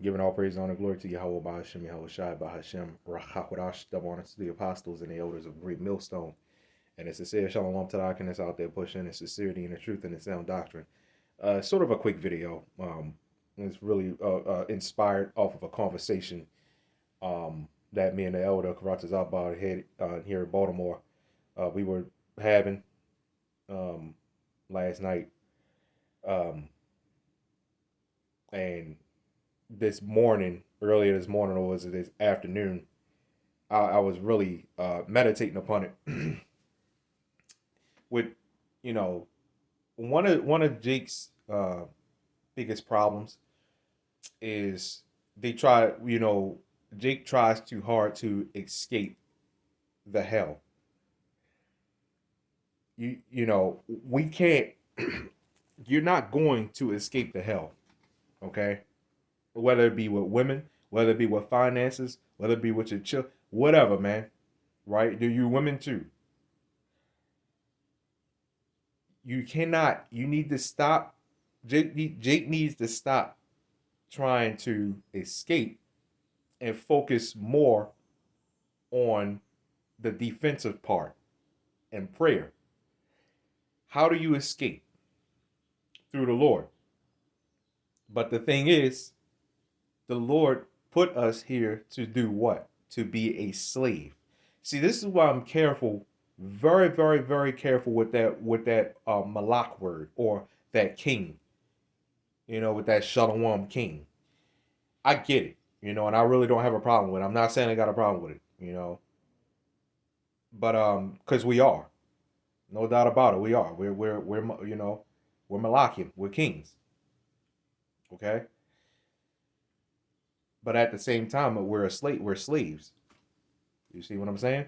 Giving all praise, honor, glory to Yahawah, BAHASHAM, YAHAWASHI, BAHASHAM, RAHAWADASH, double honor to the apostles and the elders of Great Millstone. And it's sincere shalom to the Akin out there pushing the sincerity and the truth and the sound doctrine. Sort of a quick video. It's really inspired off of a conversation that me and the elder Karatas Abba had here in Baltimore. We were having last night. And this morning, earlier this morning, or was it this afternoon, I was really meditating upon it. With, you know, one of Jake's biggest problems is Jake tries too hard to escape the hell. We can't. You're not going to escape the hell, okay? Whether it be with women, whether it be with finances, whether it be with your children, whatever, man. Right? Do you women too? You cannot. You need to stop. Jake needs to stop trying to escape and focus more on the defensive part and prayer. How do you escape? Through the Lord. But the thing is, the Lord put us here to do what? To be a slave. See, this is why I'm careful, very, very, very careful with that malak word or that king. With that shalom king. I get it, and I really don't have a problem with it. I'm not saying I got a problem with it, but because we are, no doubt about it, we are. We're malakim, we're kings, okay. But at the same time, we're a slave. We're slaves. You see what I'm saying?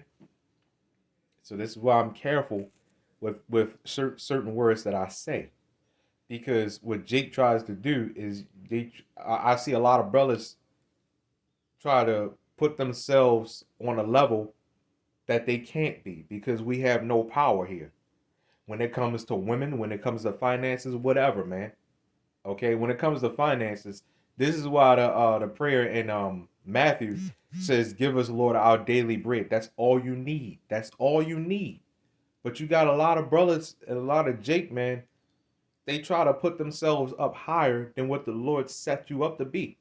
So this is why I'm careful with certain words that I say, because what Jake tries to do is I see a lot of brothers try to put themselves on a level that they can't be because we have no power here. When it comes to women, when it comes to finances, whatever, man. Okay, when it comes to finances, this is why the prayer in Matthew says, "Give us, Lord, our daily bread." That's all you need. That's all you need. But you got a lot of brothers and a lot of Jake, man. They try to put themselves up higher than what the Lord set you up to be.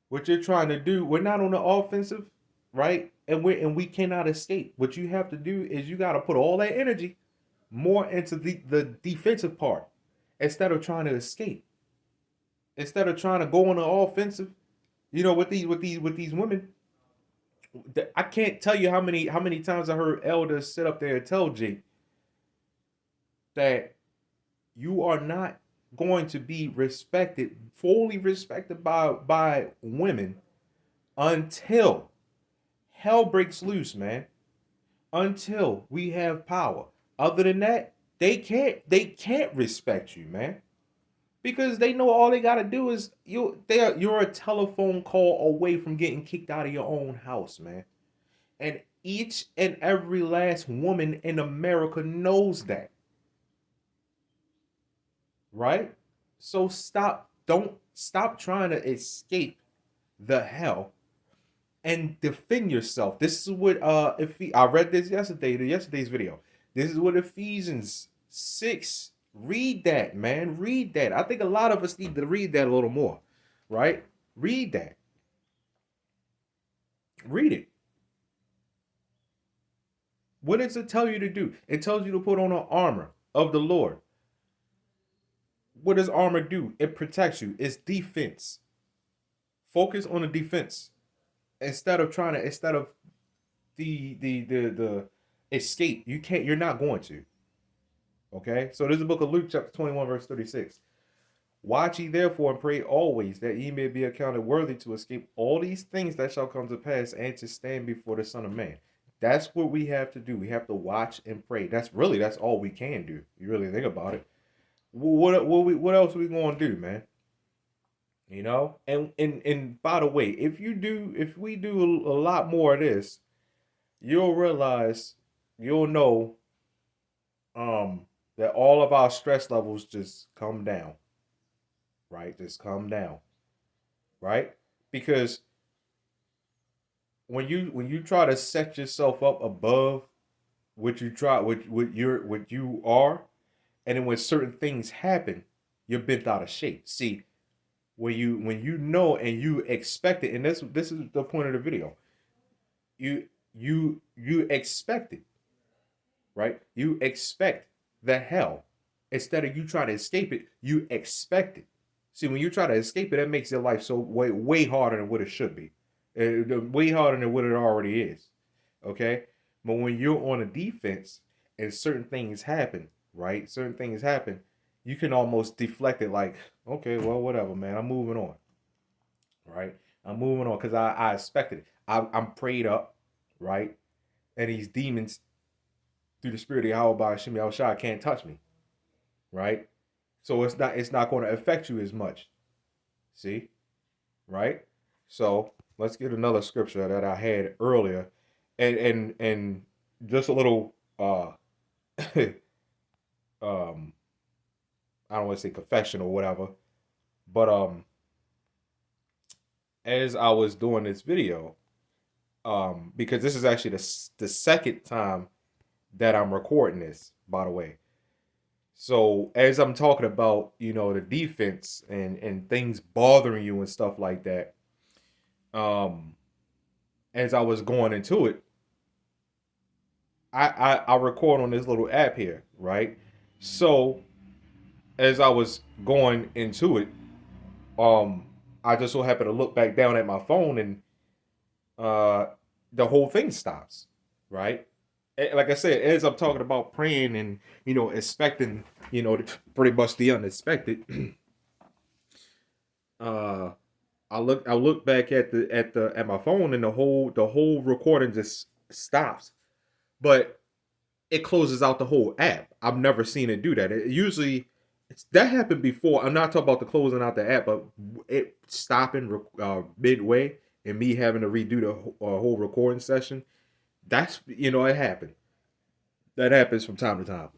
What you're trying to do, we're not on the offensive, right? And we cannot escape. What you have to do is you got to put all that energy more into the defensive part instead of trying to escape. Instead of trying to go on the offensive, with these women, I can't tell you how many times I heard elders sit up there and tell Jake that you are not going to be respected, fully respected by women until hell breaks loose, man. Until we have power. Other than that, they can't respect you, man. Because they know all they gotta do is you're a telephone call away from getting kicked out of your own house, man. And each and every last woman in America knows that. Right? So don't stop trying to escape the hell and defend yourself. This is what if I read this yesterday's video. This is what Ephesians 6. Read that, man. Read that. I think a lot of us need to read that a little more. Right? Read that. Read it. What does it tell you to do? It tells you to put on an armor of the Lord. What does armor do? It protects you. It's defense. Focus on the defense instead of the escape. You're not going to. Okay? So this is the book of Luke, chapter 21, verse 36. Watch ye therefore and pray always, that ye may be accounted worthy to escape all these things that shall come to pass, and to stand before the Son of Man. That's what we have to do. We have to watch and pray. That's all we can do. You really think about it. What else are we gonna do, man? And by the way, if we do a lot more of this, you'll know that all of our stress levels just come down, right? Just come down. right? Because when you try to set yourself up above what you are, and then when certain things happen, you're bent out of shape. See, when you know and you expect it, and this is the point of the video. You expect it, right? You expect the hell. Instead of you trying to escape it, you expect it. See, when you try to escape it, that makes your life so way harder than what it should be. Way harder than what it already is. Okay? But when you're on a defense and certain things happen, right? Certain things happen, you can almost deflect it like, okay, well, whatever, man. I'm moving on. Right? I'm moving on because I expected it. I'm prayed up, right? And these demons through the spirit of Yahawah BAHASHAM can't touch me, right? So it's not going to affect you as much. See, right? So let's get another scripture that I had earlier, and just a little um I don't want to say confession or whatever, but as I was doing this video, because this is actually the second time that I'm recording this, by the way. So as I'm talking about, the defense and things bothering you and stuff like that, um, as I was going into it, I record on this little app here, right? So as I was going into it, um, I just so happened to look back down at my phone, and uh, the whole thing stops, right? Like I said, as I'm talking about praying and expecting, pretty much the unexpected. uh, I look back at my phone, and the whole recording just stops, but it closes out the whole app. I've never seen it do that. It usually that happened before. I'm not talking about the closing out the app, but it stopping midway and me having to redo the whole recording session. That's it happened. That happens from time to time.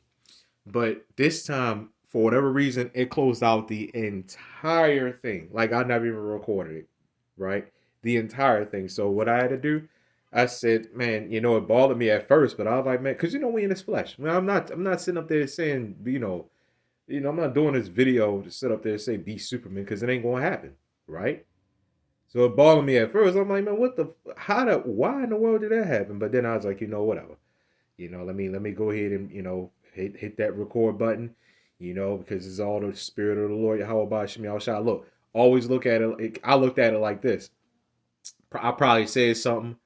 But this time, for whatever reason, it closed out the entire thing. Like I never even recorded it, right? The entire thing. So what I had to do, I said, man, it bothered me at first, but I was like, man, because we in this flesh. Man, I'm not sitting up there saying, I'm not doing this video to sit up there and say be Superman because it ain't gonna happen, right? So it bothered me at first. I'm like, man, why in the world did that happen? But then I was like, whatever. Let me go ahead and hit that record button, because it's all the spirit of the Lord. How about Shemi Shah? Look, always look at it. I looked at it like this. I probably said something,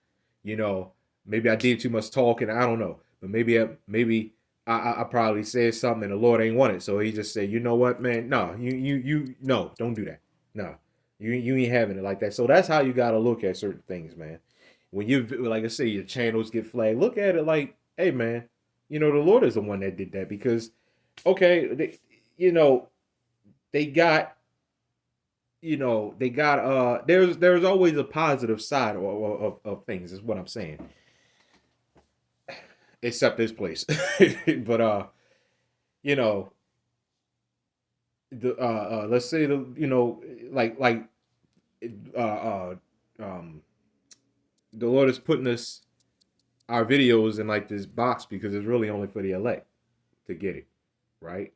you know, maybe I did too much talking. I don't know, but maybe I probably said something and the Lord ain't want it, so He just said, you know what, man, no, no, don't do that, no, you ain't having it like that. So that's how you got to look at certain things, man. When you, like I say, your channels get flagged, look at it like, hey, man, the Lord is the one that did that because, okay, they got there's always a positive side of things is what I'm saying, except this place. But you know the let's say the like uh uh um the Lord is putting us our videos in like this box because it's really only for the elect to get it, right?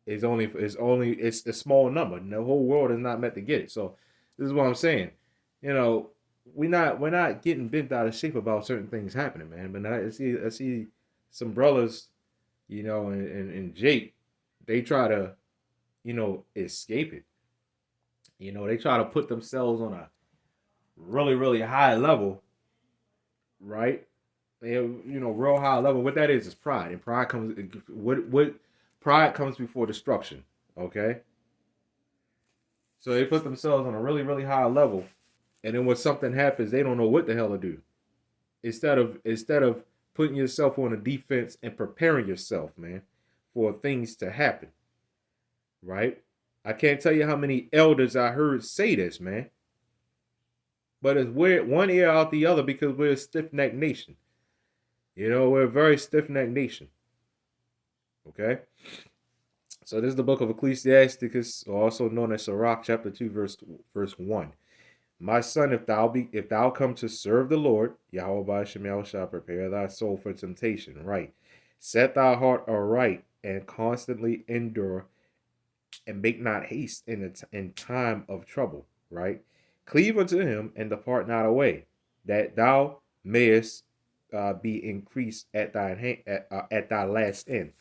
It's a small number. The whole world is not meant to get it. So this is what I'm saying. You know, we're not getting bent out of shape about certain things happening, man. But I see some brothers, and Jake, they try to, escape it. They try to put themselves on a really, really high level, right? They have, real high level. What that is pride. And pride comes what pride comes before destruction. Okay? So they put themselves on a really, really high level, and then when something happens, they don't know what the hell to do. Instead of putting yourself on a defense and preparing yourself, man, for things to happen, right? I can't tell you how many elders I heard say this, man. But it's weird, one ear out the other because we're a stiff-necked nation. We're a very stiff-necked nation. Okay? So this is the book of Ecclesiasticus, also known as Sirach, chapter 2, verse 1. My son, if thou come to serve the Lord, Yahweh BAHASHAM Yahushua, prepare thy soul for temptation, right? Set thy heart aright and constantly endure, and make not haste in time of trouble, right? Cleave unto him and depart not away, that thou mayest be increased at at thy last end,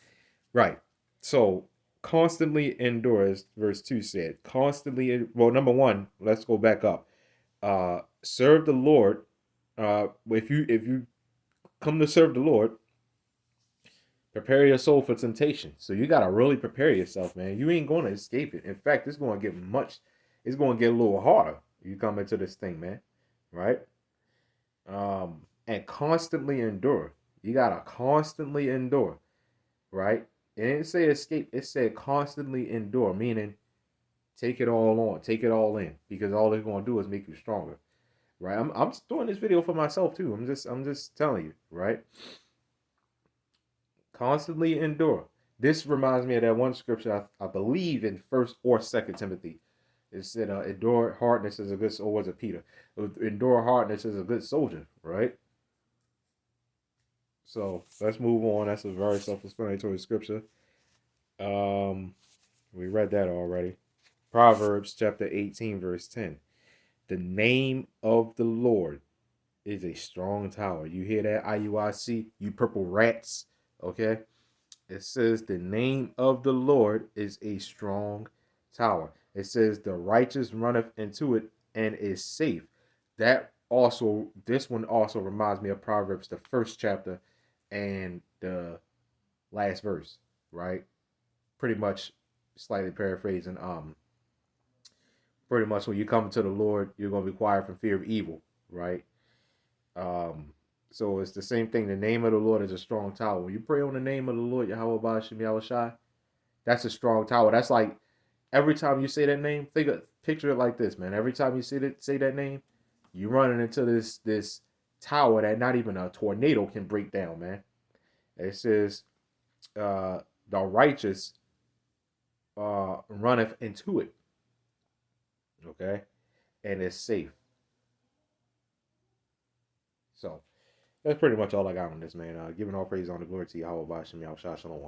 right? So constantly endure, as verse 2 said. Constantly, well, number one, let's go back up. Serve the Lord. If you come to serve the Lord, prepare your soul for temptation. So you gotta really prepare yourself, man. You ain't gonna escape it. In fact, it's gonna get it's gonna get a little harder. You come into this thing, man. Right? And constantly endure. You gotta constantly endure, right? It didn't say escape, it said constantly endure, meaning take it all on, take it all in, because all it's gonna do is make you stronger. Right? I'm doing this video for myself too. I'm just telling you, right? Constantly endure. This reminds me of that one scripture I believe in First or Second Timothy. It said, "Endure hardness as a good," or was it Peter? Endure hardness as a good soldier, right? So let's move on. That's a very self-explanatory scripture. Um, we read that already. Proverbs chapter 18, verse 10. The name of the Lord is a strong tower. You hear that, IUIC? You purple rats. Okay. It says the name of the Lord is a strong tower. It says the righteous runneth into it and is safe. This one also reminds me of Proverbs, the first chapter and the last verse, right? Pretty much, slightly paraphrasing. Pretty much when you come to the Lord, you're gonna be quiet from fear of evil, right? Um, so it's the same thing. The name of the Lord is a strong tower. When you pray on the name of the Lord, Yahweh BAHASHAM Yahushua, that's a strong tower. That's like every time you say that name, picture it like this, man. Every time you say that name, you running into this tower that not even a tornado can break down, man. It says, the righteous runneth into it, okay, and it's safe. So that's pretty much all I got on this, man. Giving all praise on the glory to Yahweh BAHASHAM Yahushua Shalom.